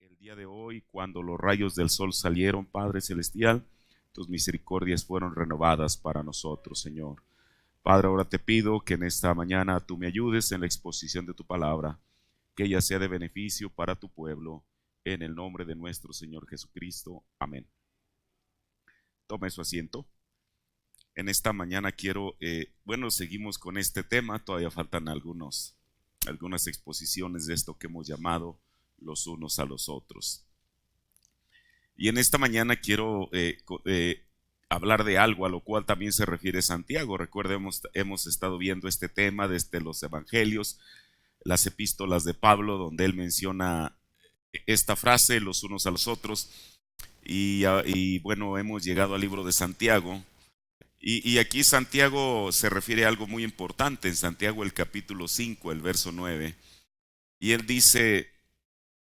el día de hoy, cuando los rayos del sol salieron, Padre Celestial, tus misericordias fueron renovadas para nosotros, Señor. Padre, ahora te pido que en esta mañana tú me ayudes en la exposición de tu palabra, que ella sea de beneficio para tu pueblo, en el nombre de nuestro Señor Jesucristo. Amén. Tome su asiento. En esta mañana quiero, seguimos con este tema, todavía faltan algunas exposiciones de esto que hemos llamado los unos a los otros. Y en esta mañana quiero hablar de algo a lo cual también se refiere Santiago. Recuerden, hemos estado viendo este tema desde los evangelios, las epístolas de Pablo, donde él menciona esta frase, los unos a los otros. Y bueno, hemos llegado al libro de Santiago. Y aquí Santiago se refiere a algo muy importante, en Santiago el capítulo 5, el verso 9. Y él dice: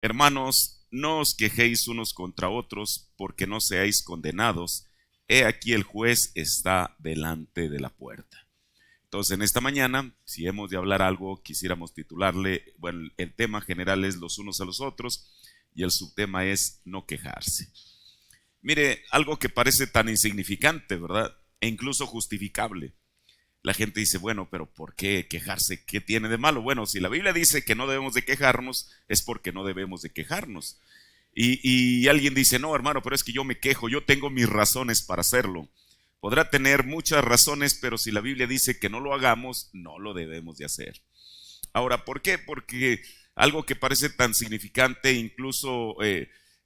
hermanos, no os quejéis unos contra otros, porque no seáis condenados. He aquí el juez está delante de la puerta. Entonces, en esta mañana, si hemos de hablar algo, quisiéramos titularle, bueno, el tema general es los unos a los otros, y el subtema es no quejarse. Mire, algo que parece tan insignificante, ¿verdad? E incluso justificable. La gente dice, bueno, pero ¿por qué quejarse? ¿Qué tiene de malo? Bueno, si la Biblia dice que no debemos de quejarnos, es porque no debemos de quejarnos. Y alguien dice, no, hermano, pero es que yo me quejo, yo tengo mis razones para hacerlo. Podrá tener muchas razones, pero si la Biblia dice que no lo hagamos, no lo debemos de hacer. Ahora, ¿por qué? Porque algo que parece tan significante, incluso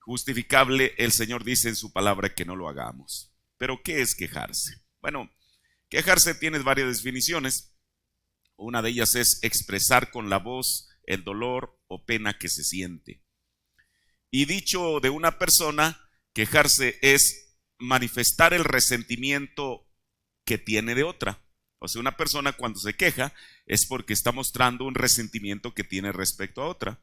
justificable, el Señor dice en su palabra que no lo hagamos. ¿Pero qué es quejarse? Bueno, quejarse tiene varias definiciones. Una de ellas es expresar con la voz el dolor o pena que se siente. Y dicho de una persona, quejarse es manifestar el resentimiento que tiene de otra. O sea, una persona cuando se queja es porque está mostrando un resentimiento que tiene respecto a otra.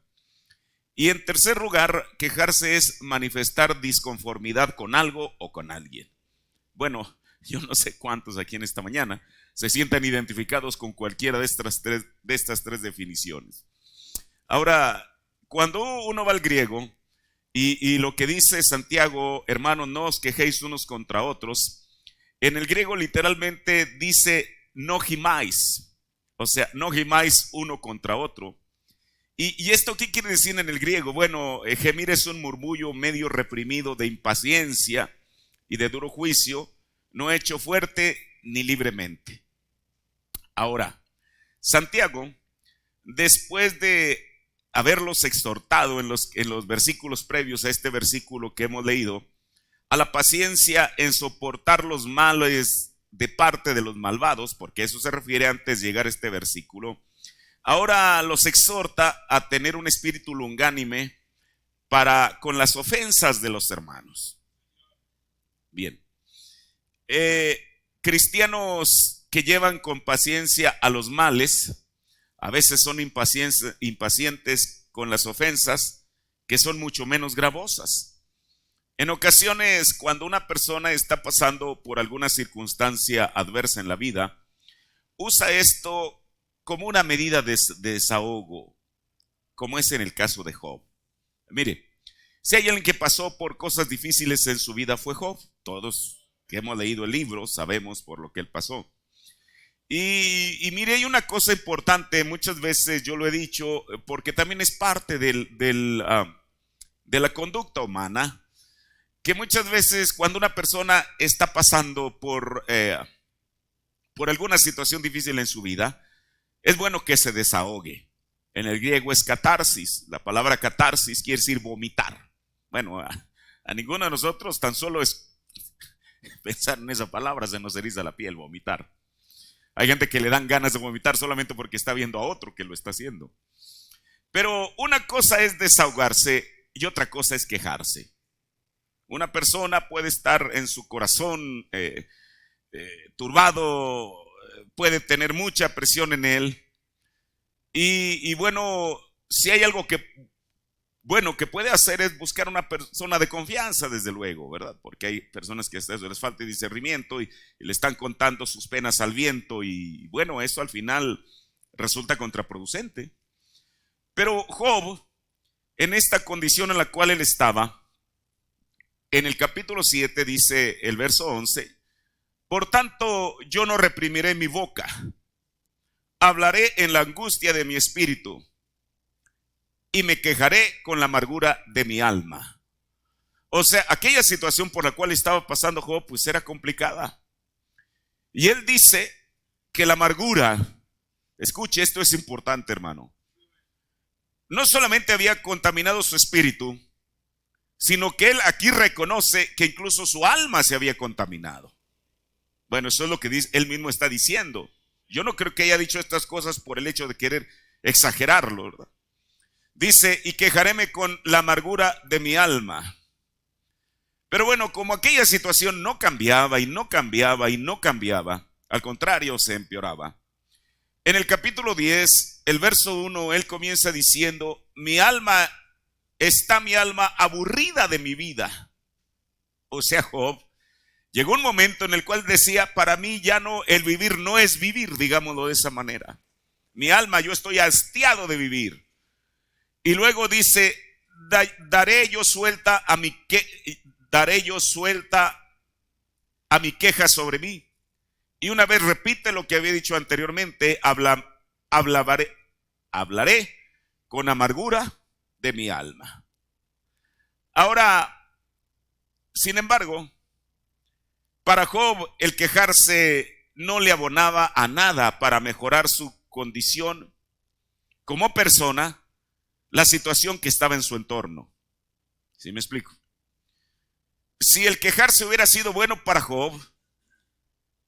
Y en tercer lugar, quejarse es manifestar disconformidad con algo o con alguien. Bueno, yo no sé cuántos aquí en esta mañana se sientan identificados con cualquiera de estas tres definiciones. Ahora, cuando uno va al griego y lo que dice Santiago, hermanos, no os quejéis unos contra otros, en el griego literalmente dice no gimáis, o sea, no gimáis uno contra otro. ¿Y esto qué quiere decir en el griego? Bueno, gemir es un murmullo medio reprimido de impaciencia y de duro juicio, no hecho fuerte ni libremente. Ahora, Santiago, después de haberlos exhortado en los versículos previos a este versículo que hemos leído, a la paciencia en soportar los males de parte de los malvados, porque eso se refiere antes de llegar a este versículo, ahora los exhorta a tener un espíritu longánime con las ofensas de los hermanos. Bien. Cristianos que llevan con paciencia a los males, a veces son impacientes con las ofensas, que son mucho menos gravosas. En ocasiones, cuando una persona está pasando por alguna circunstancia adversa en la vida, usa esto como una medida de desahogo, como es en el caso de Job. Mire, si hay alguien que pasó por cosas difíciles en su vida fue Job. Todos que hemos leído el libro sabemos por lo que él pasó. Y mire, hay una cosa importante, muchas veces yo lo he dicho, porque también es parte de la conducta humana, que muchas veces cuando una persona está pasando por alguna situación difícil en su vida, es bueno que se desahogue. En el griego es catarsis. La palabra catarsis quiere decir vomitar. Bueno, a ninguno de nosotros tan solo es pensar en esa palabra se nos eriza la piel, vomitar. Hay gente que le dan ganas de vomitar solamente porque está viendo a otro que lo está haciendo. Pero una cosa es desahogarse y otra cosa es quejarse. Una persona puede estar en su corazón turbado, puede tener mucha presión en él. Y bueno, si hay algo que puede hacer es buscar una persona de confianza, desde luego, ¿verdad? Porque hay personas que a eso les falta discernimiento y le están contando sus penas al viento y bueno, eso al final resulta contraproducente. Pero Job en esta condición en la cual él estaba, en el capítulo 7 dice el verso 11, por tanto yo no reprimiré mi boca, hablaré en la angustia de mi espíritu y me quejaré con la amargura de mi alma. O sea, aquella situación por la cual estaba pasando Job pues era complicada. Y él dice que la amargura, escuche, esto es importante, hermano, no solamente había contaminado su espíritu, sino que él aquí reconoce que incluso su alma se había contaminado. Bueno, eso es lo que dice, él mismo está diciendo. Yo no creo que haya dicho estas cosas por el hecho de querer exagerarlo, ¿verdad? Dice, y quejaréme con la amargura de mi alma. Pero bueno, como aquella situación no cambiaba y no cambiaba y no cambiaba, al contrario, se empeoraba. En el capítulo 10, el verso 1, él comienza diciendo, mi alma aburrida de mi vida. O sea, Job llegó un momento en el cual decía, para mí ya no, el vivir no es vivir, digámoslo de esa manera. Mi alma, yo estoy hastiado de vivir. Y luego dice, daré yo suelta a mi queja sobre mí. Y una vez repite lo que había dicho anteriormente, hablaré con amargura de mi alma. Ahora, sin embargo, para Job el quejarse no le abonaba a nada para mejorar su condición como persona, la situación que estaba en su entorno. ¿Sí me explico? Si el quejarse hubiera sido bueno para Job,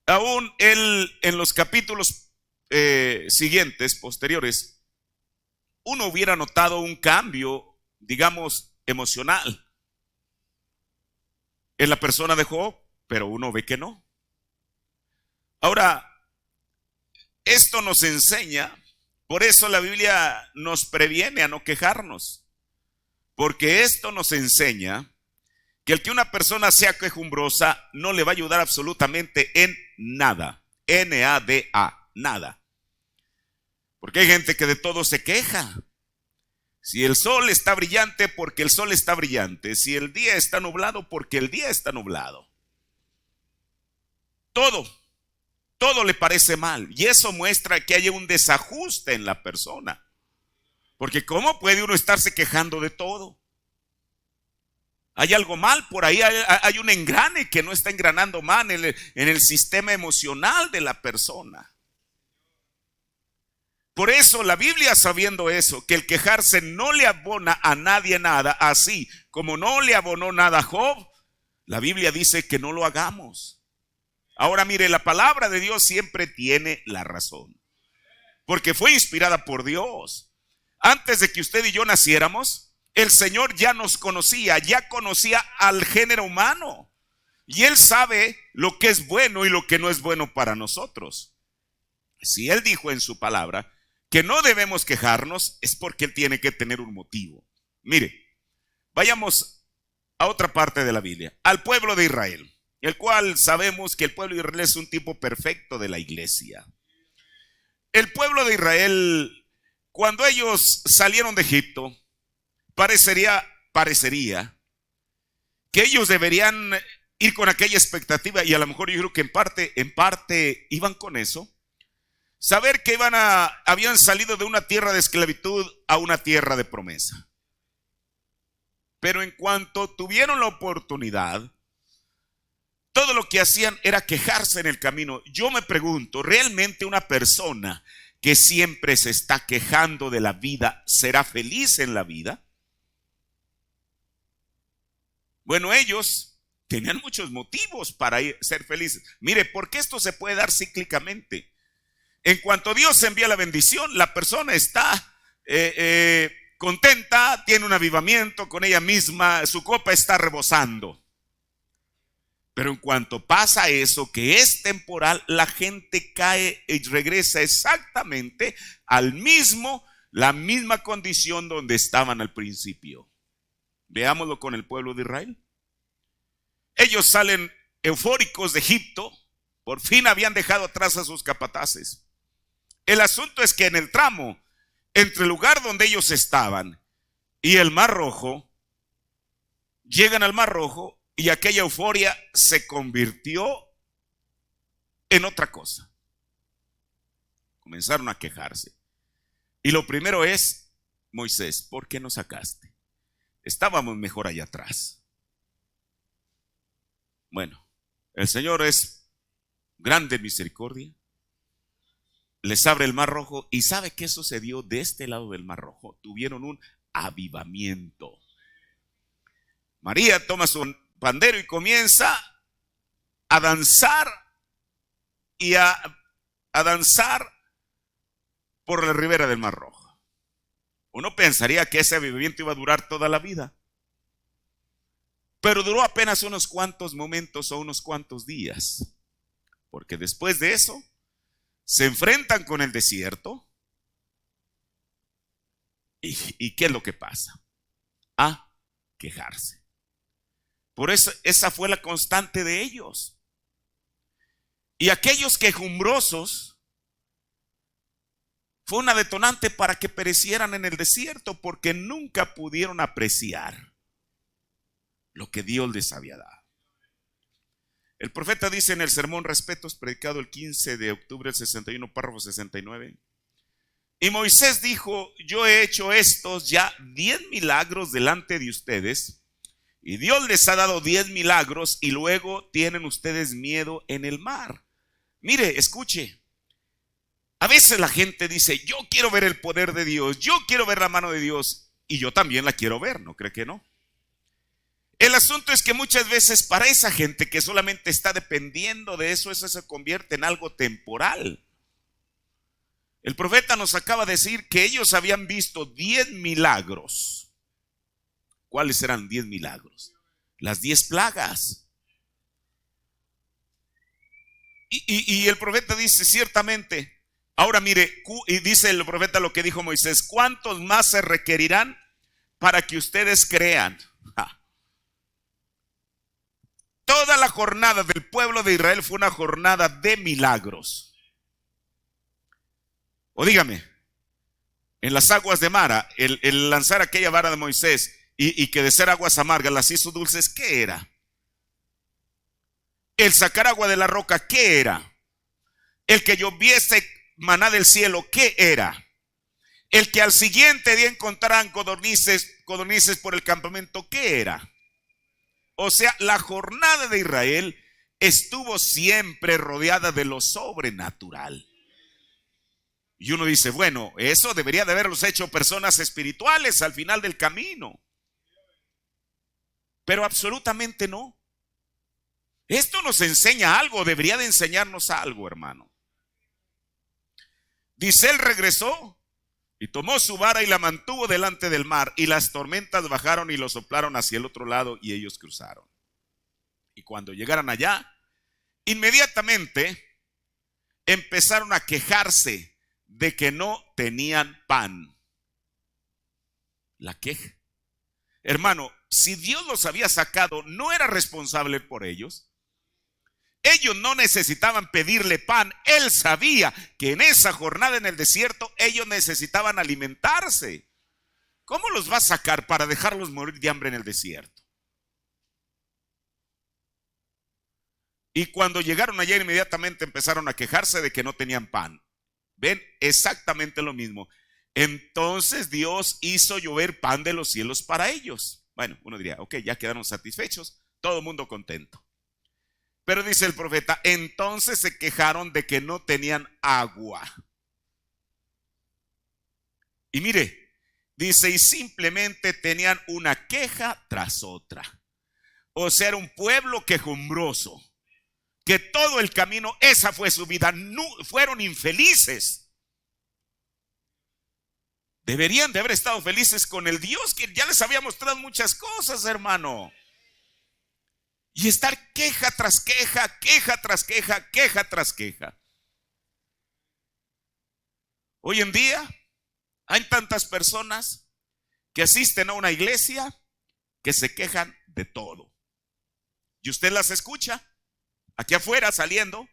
aún él en los capítulos siguientes, posteriores, uno hubiera notado un cambio, digamos, emocional en la persona de Job, pero uno ve que no. Ahora, esto nos enseña, por eso la Biblia nos previene a no quejarnos, porque esto nos enseña que el que una persona sea quejumbrosa no le va a ayudar absolutamente en nada. N-A-D-A, nada. Porque hay gente que de todo se queja. Si el sol está brillante, porque el sol está brillante. Si el día está nublado, porque el día está nublado. Todo le parece mal. Y eso muestra que hay un desajuste en la persona. Porque ¿cómo puede uno estarse quejando de todo? Hay algo mal por ahí, hay un engrane que no está engranando mal en el sistema emocional de la persona. Por eso la Biblia, sabiendo eso, que el quejarse no le abona a nadie nada, así como no le abonó nada a Job, la Biblia dice que no lo hagamos. Ahora mire, la palabra de Dios siempre tiene la razón, porque fue inspirada por Dios. Antes de que usted y yo naciéramos, el Señor ya nos conocía, ya conocía al género humano. Y Él sabe lo que es bueno y lo que no es bueno para nosotros. Si Él dijo en su palabra que no debemos quejarnos, es porque Él tiene que tener un motivo. Mire, vayamos a otra parte de la Biblia, al pueblo de Israel, el cual sabemos que el pueblo de Israel es un tipo perfecto de la iglesia. El pueblo de Israel, cuando ellos salieron de Egipto, parecería que ellos deberían ir con aquella expectativa, y a lo mejor yo creo que en parte iban con eso, saber que habían salido de una tierra de esclavitud a una tierra de promesa. Pero en cuanto tuvieron la oportunidad, todo lo que hacían era quejarse en el camino. Yo me pregunto, ¿realmente una persona que siempre se está quejando de la vida será feliz en la vida? Bueno, ellos tenían muchos motivos para ser felices. Mire, porque esto se puede dar cíclicamente. En cuanto Dios envía la bendición, la persona está contenta, tiene un avivamiento con ella misma, su copa está rebosando. Pero en cuanto pasa eso, que es temporal, la gente cae y regresa exactamente la misma condición donde estaban al principio. Veámoslo con el pueblo de Israel. Ellos salen eufóricos de Egipto, por fin habían dejado atrás a sus capataces. El asunto es que en el tramo entre el lugar donde ellos estaban Y el Mar Rojo, llegan al Mar Rojo y aquella euforia se convirtió en otra cosa. Comenzaron a quejarse. Y lo primero es: Moisés, ¿por qué nos sacaste? Estábamos mejor allá atrás. Bueno, el Señor es grande en misericordia. Les abre el Mar Rojo. ¿Y sabe qué sucedió de este lado del Mar Rojo? Tuvieron un avivamiento. María toma su pandero y comienza a danzar y a danzar por la ribera del Mar Rojo. Uno pensaría que ese avivamiento iba a durar toda la vida, pero duró apenas unos cuantos momentos o unos cuantos días, porque después de eso se enfrentan con el desierto. ¿Y qué es lo que pasa? A quejarse. Por eso esa fue la constante de ellos. Y aquellos quejumbrosos fue una detonante para que perecieran en el desierto, porque nunca pudieron apreciar lo que Dios les había dado. El profeta dice en el sermón Respetos, predicado el 15 de octubre del 61, párrafo 69: y Moisés dijo: yo he hecho estos ya 10 milagros delante de ustedes, y Dios les ha dado 10 milagros, y luego tienen ustedes miedo en el mar. Mire, escuche. A veces la gente dice: yo quiero ver el poder de Dios, yo quiero ver la mano de Dios, y yo también la quiero ver, ¿no cree que no? El asunto es que muchas veces para esa gente que solamente está dependiendo de eso, eso se convierte en algo temporal. El profeta nos acaba de decir que ellos habían visto 10 milagros. ¿Cuáles eran 10 milagros? Las 10 plagas. Y el profeta dice: ciertamente. Ahora mire, y dice el profeta lo que dijo Moisés: ¿cuántos más se requerirán para que ustedes crean? Toda la jornada del pueblo de Israel fue una jornada de milagros. O dígame, en las aguas de Mara, el lanzar aquella vara de Moisés y que de ser aguas amargas las hizo dulces, ¿qué era? El sacar agua de la roca, ¿qué era? El que lloviese maná del cielo, ¿qué era? El que al siguiente día encontraran codornices por el campamento, ¿qué era? O sea, la jornada de Israel estuvo siempre rodeada de lo sobrenatural. Y uno dice: bueno, eso debería de haberlos hecho personas espirituales al final del camino. Pero absolutamente no. Esto nos enseña algo, debería de enseñarnos algo, hermano. Dice: él regresó y tomó su vara y la mantuvo delante del mar, y las tormentas bajaron y lo soplaron hacia el otro lado, y ellos cruzaron. Y cuando llegaron allá, inmediatamente empezaron a quejarse de que no tenían pan. La queja. Hermano, si Dios los había sacado, ¿no era responsable por ellos? Ellos no necesitaban pedirle pan. Él sabía que en esa jornada en el desierto ellos necesitaban alimentarse. ¿Cómo los va a sacar para dejarlos morir de hambre en el desierto? Y cuando llegaron allá, inmediatamente empezaron a quejarse de que no tenían pan. Ven, exactamente lo mismo. Entonces Dios hizo llover pan de los cielos para ellos. Bueno, uno diría: ok, ya quedaron satisfechos, todo el mundo contento. Pero dice el profeta: entonces se quejaron de que no tenían agua. Y mire, dice: y simplemente tenían una queja tras otra. O sea, era un pueblo quejumbroso, que todo el camino, esa fue su vida, no, fueron infelices. Deberían de haber estado felices con el Dios que ya les había mostrado muchas cosas, hermano. Y estar queja tras queja, queja tras queja, queja tras queja. Hoy en día hay tantas personas que asisten a una iglesia que se quejan de todo. Y usted las escucha aquí afuera saliendo,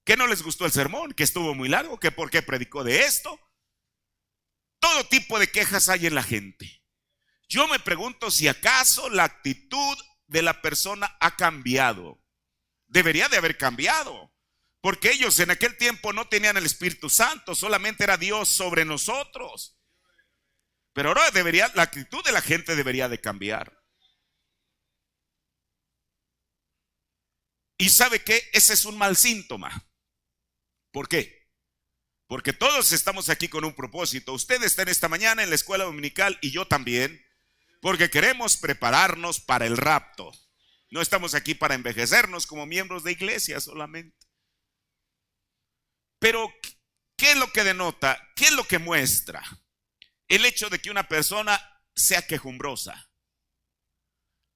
que no les gustó el sermón, que estuvo muy largo, que por qué predicó de esto. Todo tipo de quejas hay en la gente. Yo me pregunto si acaso la actitud de la persona ha cambiado. Debería de haber cambiado, porque ellos en aquel tiempo no tenían el Espíritu Santo, solamente era Dios sobre nosotros. Pero ahora la actitud de la gente debería de cambiar. Y ¿sabe qué? Ese es un mal síntoma. ¿Por qué? Porque todos estamos aquí con un propósito. Usted está en esta mañana en la escuela dominical y yo también, porque queremos prepararnos para el rapto. No estamos aquí para envejecernos como miembros de iglesia solamente. Pero, ¿qué es lo que denota? ¿Qué es lo que muestra? El hecho de que una persona sea quejumbrosa.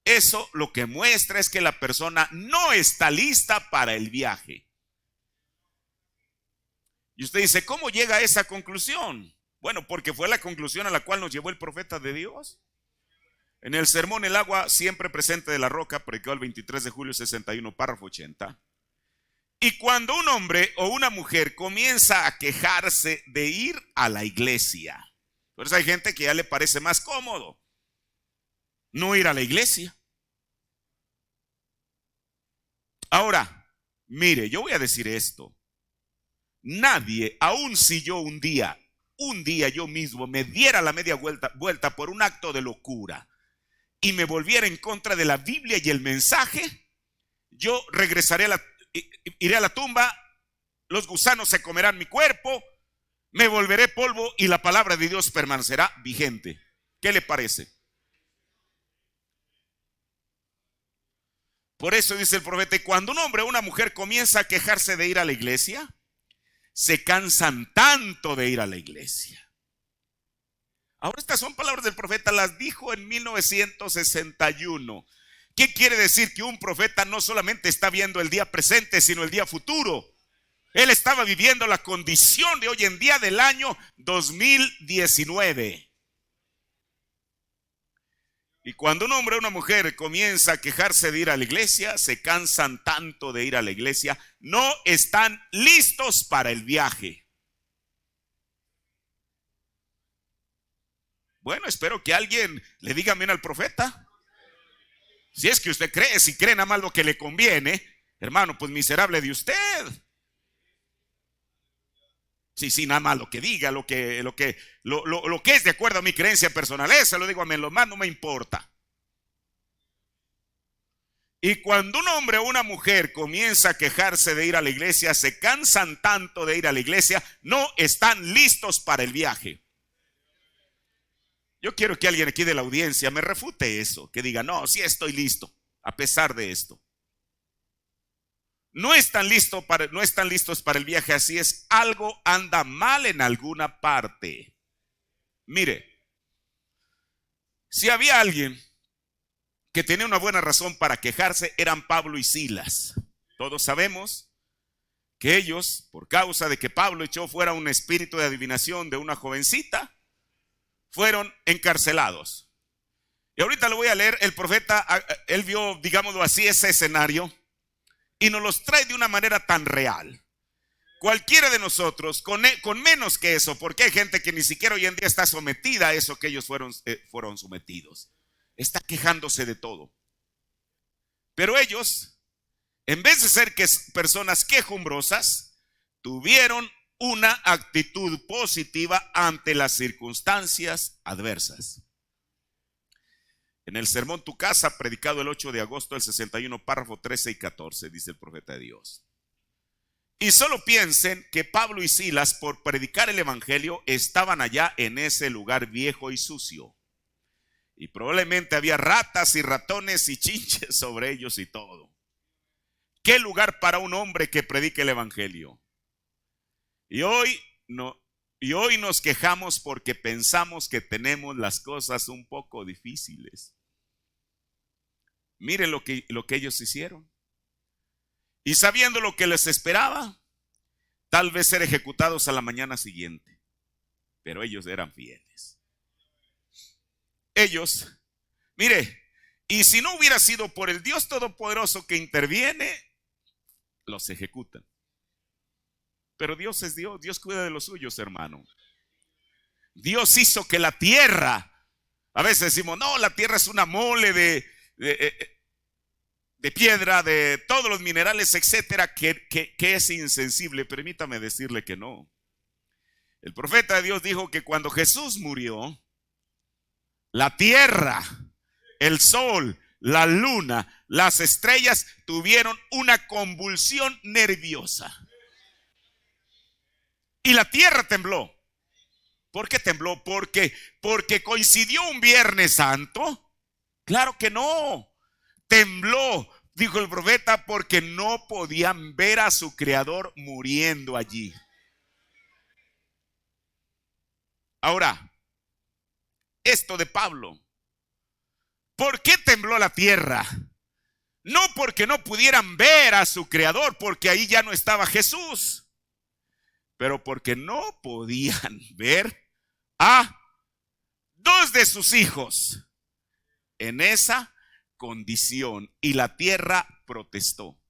Eso lo que muestra es que la persona no está lista para el viaje. Y usted dice, ¿cómo llega a esa conclusión? Bueno, porque fue la conclusión a la cual nos llevó el profeta de Dios. En el sermón El agua siempre presente de la roca, predicado el 23 de julio 61, párrafo 80. Y cuando un hombre o una mujer comienza a quejarse de ir a la iglesia, por eso hay gente que ya le parece más cómodo no ir a la iglesia. Ahora, mire, yo voy a decir esto. Nadie, aun si yo un día yo mismo me diera la media vuelta por un acto de locura y me volviera en contra de la Biblia y el mensaje, yo iré a la tumba, los gusanos se comerán mi cuerpo, me volveré polvo y la palabra de Dios permanecerá vigente. ¿Qué le parece? Por eso dice el profeta, cuando un hombre o una mujer comienza a quejarse de ir a la iglesia, se cansan tanto de ir a la iglesia. Ahora estas son palabras del profeta, las dijo en 1961. ¿Qué quiere decir? Que un profeta no solamente está viendo el día presente, sino el día futuro. Él estaba viviendo la condición de hoy en día del año 2019. Y cuando un hombre o una mujer comienza a quejarse de ir a la iglesia, se cansan tanto de ir a la iglesia, no están listos para el viaje. Bueno, espero que alguien le diga amén al profeta. Si es que usted cree, si cree nada más lo que le conviene, hermano, pues miserable de usted. Sí, nada más lo que diga, lo que es de acuerdo a mi creencia personal, eso lo digo amén, lo más no me importa. Y cuando un hombre o una mujer comienza a quejarse de ir a la iglesia, se cansan tanto de ir a la iglesia, no están listos para el viaje. Yo quiero que alguien aquí de la audiencia me refute eso, que diga, no, sí estoy listo, a pesar de esto. No están listos para el viaje, así es, algo anda mal en alguna parte. Mire, si había alguien que tenía una buena razón para quejarse, eran Pablo y Silas. Todos sabemos que ellos, por causa de que Pablo echó fuera un espíritu de adivinación de una jovencita, fueron encarcelados. Y ahorita le voy a leer, el profeta, él vio, digámoslo así, ese escenario y nos los trae de una manera tan real. Cualquiera de nosotros, con menos que eso, porque hay gente que ni siquiera hoy en día está sometida a eso que ellos fueron sometidos. Está quejándose de todo. Pero ellos, en vez de ser personas quejumbrosas, tuvieron una actitud positiva ante las circunstancias adversas. En el sermón Tu Casa, predicado el 8 de agosto del 61, párrafo 13 y 14, dice el profeta de Dios. Y solo piensen que Pablo y Silas, por predicar el evangelio, estaban allá en ese lugar viejo y sucio. Y probablemente había ratas y ratones y chinches sobre ellos y todo. ¿Qué lugar para un hombre que predique el evangelio? Y hoy nos quejamos porque pensamos que tenemos las cosas un poco difíciles. Miren lo que ellos hicieron. Y sabiendo lo que les esperaba, tal vez ser ejecutados a la mañana siguiente. Pero ellos eran fieles. Ellos, mire, y si no hubiera sido por el Dios Todopoderoso que interviene, los ejecutan. Pero Dios es Dios, Dios cuida de los suyos, hermano. Dios hizo que la tierra A veces decimos, no, la tierra es una mole de piedra, de todos los minerales, etcétera, que es insensible. Permítame decirle que no. El profeta de Dios dijo que cuando Jesús murió, la tierra, el sol, la luna, las estrellas tuvieron una convulsión nerviosa. Y la tierra tembló. ¿Por qué tembló? Porque coincidió un Viernes Santo. Claro que no. Tembló, dijo el profeta, porque no podían ver a su creador muriendo allí. Ahora, esto de Pablo, ¿por qué tembló la tierra? No porque no pudieran ver a su creador, porque ahí ya no estaba Jesús, pero porque no podían ver a dos de sus hijos en esa condición, y la tierra protestó.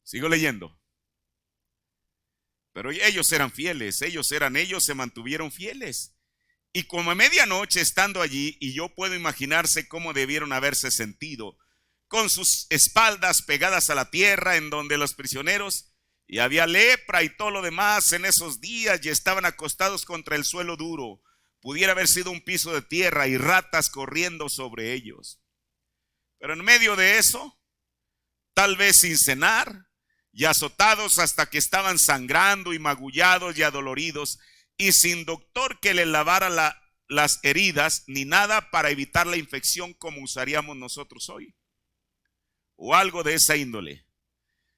Sigo leyendo. Pero ellos eran fieles, ellos se mantuvieron fieles. Y como a medianoche estando allí, y yo puedo imaginarse cómo debieron haberse sentido, con sus espaldas pegadas a la tierra, en donde los prisioneros, y había lepra y todo lo demás en esos días, y estaban acostados contra el suelo duro. Pudiera haber sido un piso de tierra y ratas corriendo sobre ellos. Pero en medio de eso, tal vez sin cenar, y azotados hasta que estaban sangrando y magullados y adoloridos, y sin doctor que le lavara las heridas, ni nada para evitar la infección como usaríamos nosotros hoy, o algo de esa índole.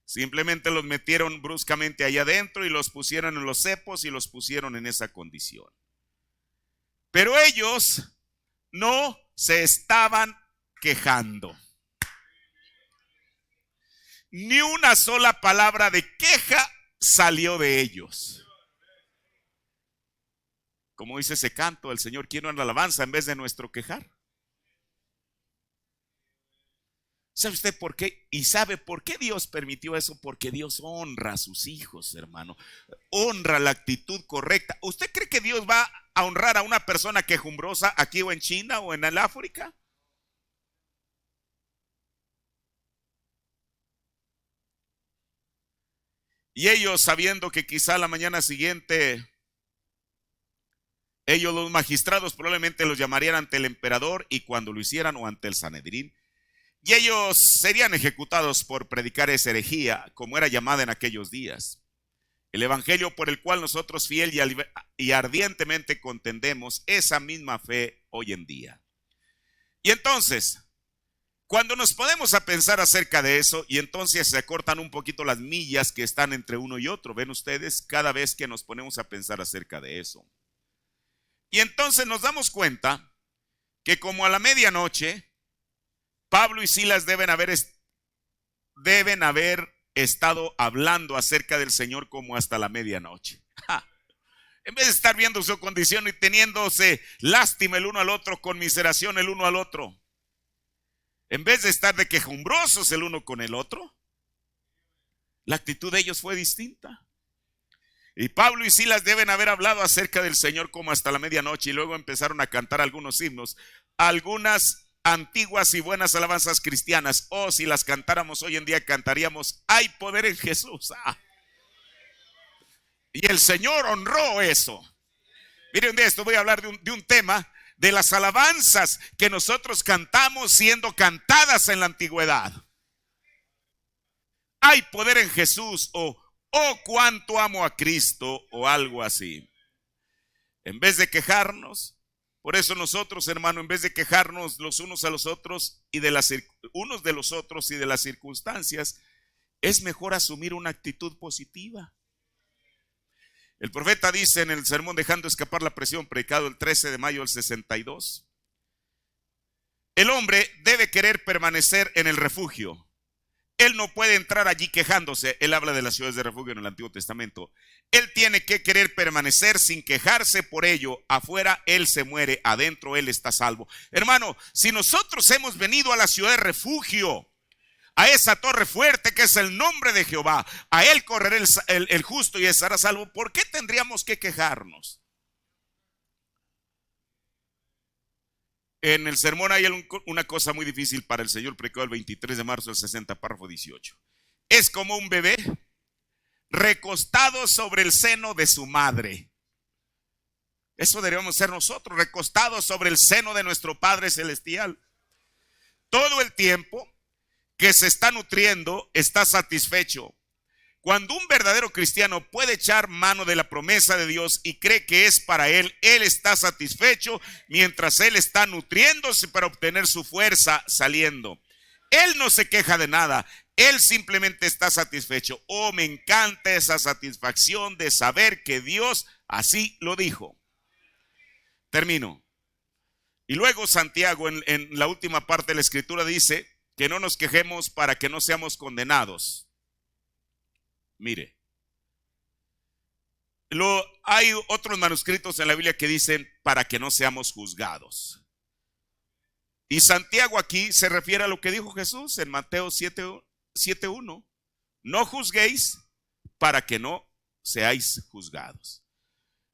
Simplemente los metieron bruscamente allá adentro y los pusieron en los cepos y los pusieron en esa condición. Pero ellos no se estaban quejando. Ni una sola palabra de queja salió de ellos. Como dice ese canto, el Señor quiere una alabanza en vez de nuestro quejar. ¿Sabe usted por qué? ¿Y sabe por qué Dios permitió eso? Porque Dios honra a sus hijos, hermano. Honra la actitud correcta. ¿Usted cree que Dios va a honrar a una persona quejumbrosa aquí o en China o en el África? Y ellos, sabiendo que quizá la mañana siguiente ellos, los magistrados, probablemente los llamarían ante el emperador, y cuando lo hicieran, o ante el Sanedrín, y ellos serían ejecutados por predicar esa herejía, como era llamada en aquellos días. El evangelio por el cual nosotros fiel y ardientemente contendemos esa misma fe hoy en día. Y entonces, cuando nos ponemos a pensar acerca de eso, y entonces se acortan un poquito las millas que están entre uno y otro, ven ustedes, cada vez que nos ponemos a pensar acerca de eso. Y entonces nos damos cuenta que como a la medianoche, Pablo y Silas deben haber estado hablando acerca del Señor como hasta la medianoche. En vez de estar viendo su condición y teniéndose lástima el uno al otro, conmiseración el uno al otro, en vez de estar de quejumbrosos el uno con el otro, la actitud de ellos fue distinta. Y Pablo y Silas deben haber hablado acerca del Señor como hasta la medianoche, y luego empezaron a cantar algunos himnos, algunas antiguas y buenas alabanzas cristianas. Oh, si las cantáramos hoy en día, cantaríamos: hay poder en Jesús. Y el Señor honró eso. Miren, de esto voy a hablar de un tema, de las alabanzas que nosotros cantamos siendo cantadas en la antigüedad. Hay poder en Jesús, o oh, cuánto amo a Cristo, o algo así. En vez de quejarnos, por eso nosotros, hermano, en vez de quejarnos los unos a los otros y unos de los otros y de las circunstancias, es mejor asumir una actitud positiva. El profeta dice en el sermón Dejando escapar la presión, predicado el 13 de mayo del 62, el hombre debe querer permanecer en el refugio. Él no puede entrar allí quejándose. Él habla de las ciudades de refugio en el Antiguo Testamento. Él tiene que querer permanecer sin quejarse por ello. Afuera él se muere, adentro él está salvo. Hermano, si nosotros hemos venido a la ciudad de refugio, a esa torre fuerte que es el nombre de Jehová, a él correrá el justo y estará salvo, ¿por qué tendríamos que quejarnos? En el sermón hay una cosa muy difícil para el Señor, predicó el 23 de marzo del 60, párrafo 18. Es como un bebé recostado sobre el seno de su madre. Eso deberíamos ser nosotros, recostados sobre el seno de nuestro Padre Celestial. Todo el tiempo que se está nutriendo, está satisfecho. Cuando un verdadero cristiano puede echar mano de la promesa de Dios y cree que es para él está satisfecho mientras él está nutriéndose para obtener su fuerza saliendo. Él no se queja de nada, él simplemente está satisfecho. Oh, me encanta esa satisfacción de saber que Dios así lo dijo. Termino. Y luego Santiago en la última parte de la escritura dice que no nos quejemos para que no seamos condenados. Mire, hay otros manuscritos en la Biblia que dicen para que no seamos juzgados. Y Santiago aquí se refiere a lo que dijo Jesús en Mateo 7:1. No juzguéis para que no seáis juzgados.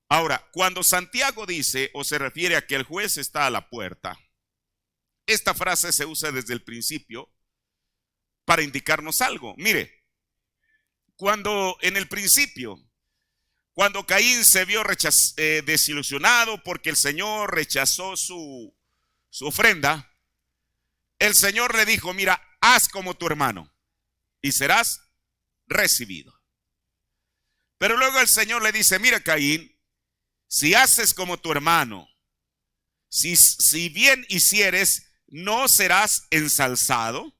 Ahora, cuando Santiago dice o se refiere a que el juez está a la puerta, esta frase se usa desde el principio para indicarnos algo. Mire, cuando en el principio, cuando Caín se vio desilusionado porque el Señor rechazó su ofrenda, el Señor le dijo, mira, haz como tu hermano y serás recibido. Pero luego el Señor le dice, mira Caín, si haces como tu hermano, si bien hicieres, no serás ensalzado.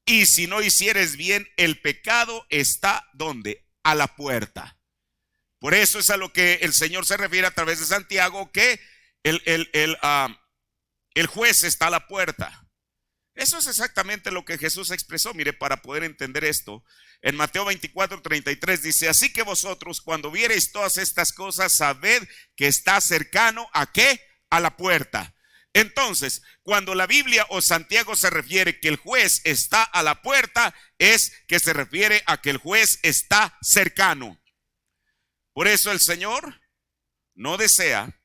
Y si no hicieres bien, el pecado está ¿dónde? A la puerta. Por eso es a lo que el Señor se refiere a través de Santiago, que el juez está a la puerta. Eso es exactamente lo que Jesús expresó. Mire, para poder entender esto, en Mateo 24:33 dice, así que vosotros cuando viereis todas estas cosas, sabed que está cercano ¿a qué? A la puerta. Entonces, cuando la Biblia o Santiago se refiere que el juez está a la puerta, es que se refiere a que el juez está cercano. Por eso el Señor no desea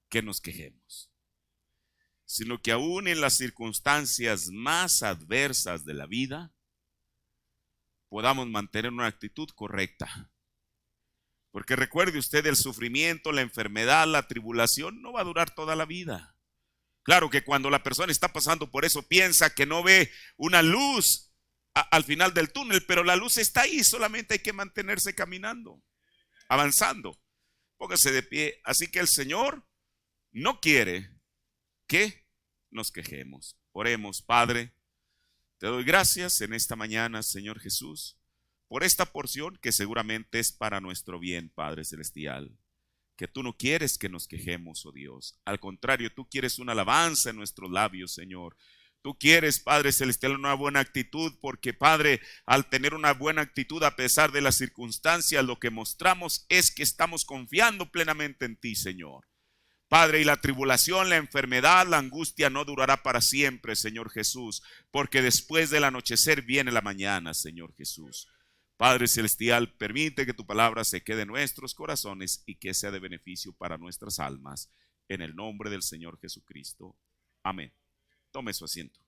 que nos quejemos, sino que aún en las circunstancias más adversas de la vida, podamos mantener una actitud correcta. Porque recuerde usted, el sufrimiento, la enfermedad, la tribulación no va a durar toda la vida. Claro que cuando la persona está pasando por eso piensa que no ve una luz al final del túnel, pero la luz está ahí, solamente hay que mantenerse caminando, avanzando. Póngase de pie. Así que el Señor no quiere que nos quejemos. Oremos. Padre, te doy gracias en esta mañana, Señor Jesús, por esta porción que seguramente es para nuestro bien, Padre Celestial. Que tú no quieres que nos quejemos, oh Dios. Al contrario, tú quieres una alabanza en nuestros labios, Señor. Tú quieres, Padre Celestial, una buena actitud, porque, Padre, al tener una buena actitud a pesar de las circunstancias, lo que mostramos es que estamos confiando plenamente en ti, Señor. Padre, y la tribulación, la enfermedad, la angustia no durará para siempre, Señor Jesús, porque después del anochecer viene la mañana, Señor Jesús. Padre Celestial, permite que tu palabra se quede en nuestros corazones y que sea de beneficio para nuestras almas. En el nombre del Señor Jesucristo. Amén. Tome su asiento.